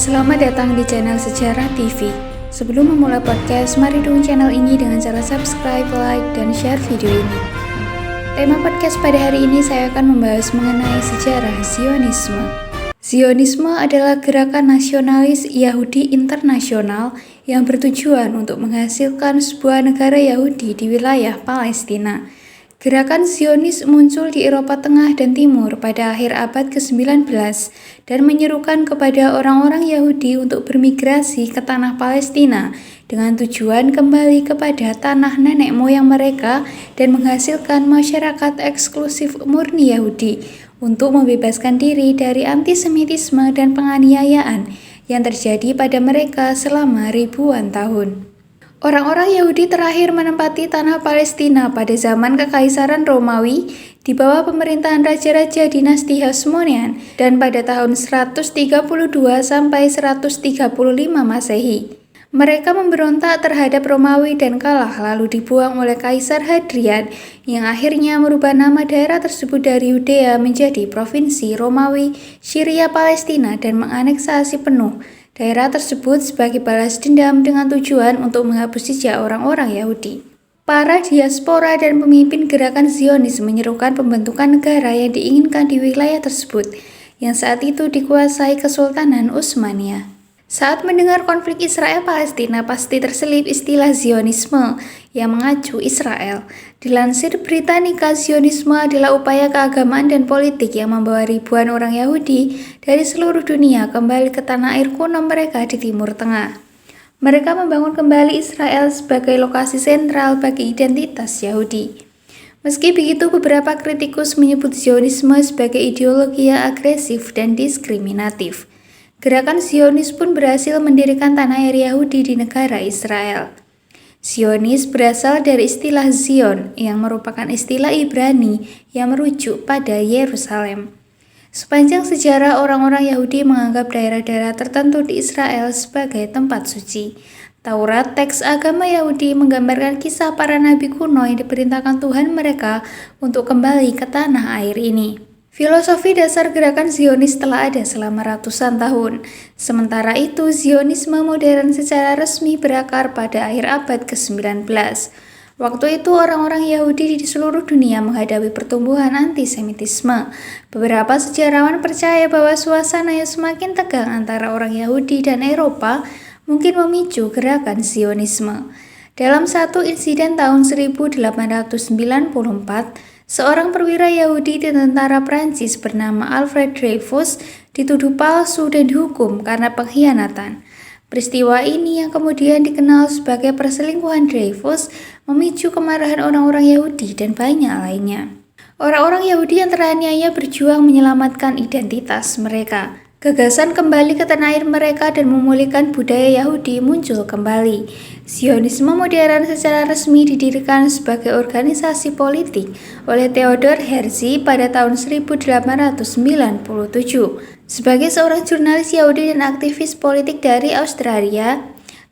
Selamat datang di channel Sejarah TV. Sebelum memulai podcast, mari dukung channel ini dengan cara subscribe, like, dan share video ini. Tema podcast pada hari ini saya akan membahas mengenai sejarah Zionisme. Zionisme adalah gerakan nasionalis Yahudi internasional yang bertujuan untuk menghasilkan sebuah negara Yahudi di wilayah Palestina. Gerakan Zionis muncul di Eropa Tengah dan Timur pada akhir abad ke-19 dan menyerukan kepada orang-orang Yahudi untuk bermigrasi ke tanah Palestina dengan tujuan kembali kepada tanah nenek moyang mereka dan menghasilkan masyarakat eksklusif murni Yahudi untuk membebaskan diri dari antisemitisme dan penganiayaan yang terjadi pada mereka selama ribuan tahun. Orang-orang Yahudi terakhir menempati tanah Palestina pada zaman Kekaisaran Romawi di bawah pemerintahan raja-raja dinasti Hasmonean dan pada tahun 132 sampai 135 Masehi. Mereka memberontak terhadap Romawi dan kalah lalu dibuang oleh Kaisar Hadrian yang akhirnya merubah nama daerah tersebut dari Yudea menjadi Provinsi Romawi Syria Palestina dan menganeksasi penuh daerah tersebut sebagai balas dendam dengan tujuan untuk menghapus jejak orang-orang Yahudi. Para diaspora dan pemimpin gerakan Zionis menyerukan pembentukan negara yang diinginkan di wilayah tersebut, yang saat itu dikuasai Kesultanan Utsmaniyah. Saat mendengar konflik Israel-Palestina pasti terselip istilah Zionisme yang mengacu Israel. Dilansir Britannica, Zionisme adalah upaya keagamaan dan politik yang membawa ribuan orang Yahudi dari seluruh dunia kembali ke tanah air kuno mereka di Timur Tengah. Mereka membangun kembali Israel sebagai lokasi sentral bagi identitas Yahudi. Meski begitu, beberapa kritikus menyebut Zionisme sebagai ideologi yang agresif dan diskriminatif. Gerakan Zionis pun berhasil mendirikan tanah air Yahudi di negara Israel. Zionis berasal dari istilah Zion yang merupakan istilah Ibrani yang merujuk pada Yerusalem. Sepanjang sejarah, orang-orang Yahudi menganggap daerah-daerah tertentu di Israel sebagai tempat suci. Taurat, teks agama Yahudi, menggambarkan kisah para nabi kuno yang diperintahkan Tuhan mereka untuk kembali ke tanah air ini. Filosofi dasar gerakan Zionis telah ada selama ratusan tahun. Sementara itu, Zionisme modern secara resmi berakar pada akhir abad ke-19. Waktu itu, orang-orang Yahudi di seluruh dunia menghadapi pertumbuhan antisemitisme. Beberapa sejarawan percaya bahwa suasana yang semakin tegang antara orang Yahudi dan Eropa mungkin memicu gerakan Zionisme. Dalam satu insiden tahun 1894, seorang perwira Yahudi di tentara Prancis bernama Alfred Dreyfus dituduh palsu dan dihukum karena pengkhianatan. Peristiwa ini yang kemudian dikenal sebagai perselingkuhan Dreyfus memicu kemarahan orang-orang Yahudi dan banyak lainnya. Orang-orang Yahudi yang teraniaya berjuang menyelamatkan identitas mereka. Gagasan kembali ke tanah air mereka dan memulihkan budaya Yahudi muncul kembali. Zionisme modern secara resmi didirikan sebagai organisasi politik oleh Theodor Herzl pada tahun 1897. Sebagai seorang jurnalis Yahudi dan aktivis politik dari Australia,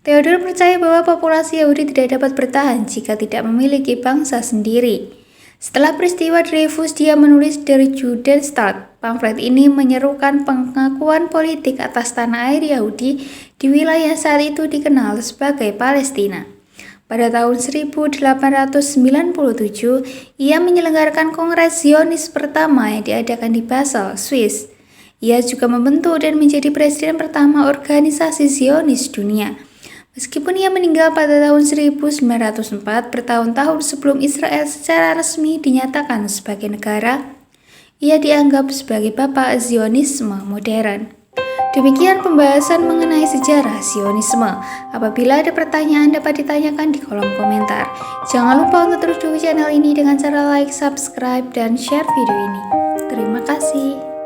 Theodor percaya bahwa populasi Yahudi tidak dapat bertahan jika tidak memiliki bangsa sendiri. Setelah peristiwa Dreyfus, dia menulis Der Judenstaat. Pamflet ini menyerukan pengakuan politik atas tanah air Yahudi di wilayah saat itu dikenal sebagai Palestina. Pada tahun 1897, ia menyelenggarakan Kongres Zionis pertama yang diadakan di Basel, Swiss. Ia juga membentuk dan menjadi presiden pertama organisasi Zionis dunia. Meskipun ia meninggal pada tahun 1904, bertahun-tahun sebelum Israel secara resmi dinyatakan sebagai negara, ia dianggap sebagai bapak Zionisme modern. Demikian pembahasan mengenai sejarah Zionisme. Apabila ada pertanyaan dapat ditanyakan di kolom komentar. Jangan lupa untuk terus dukung channel ini dengan cara like, subscribe, dan share video ini. Terima kasih.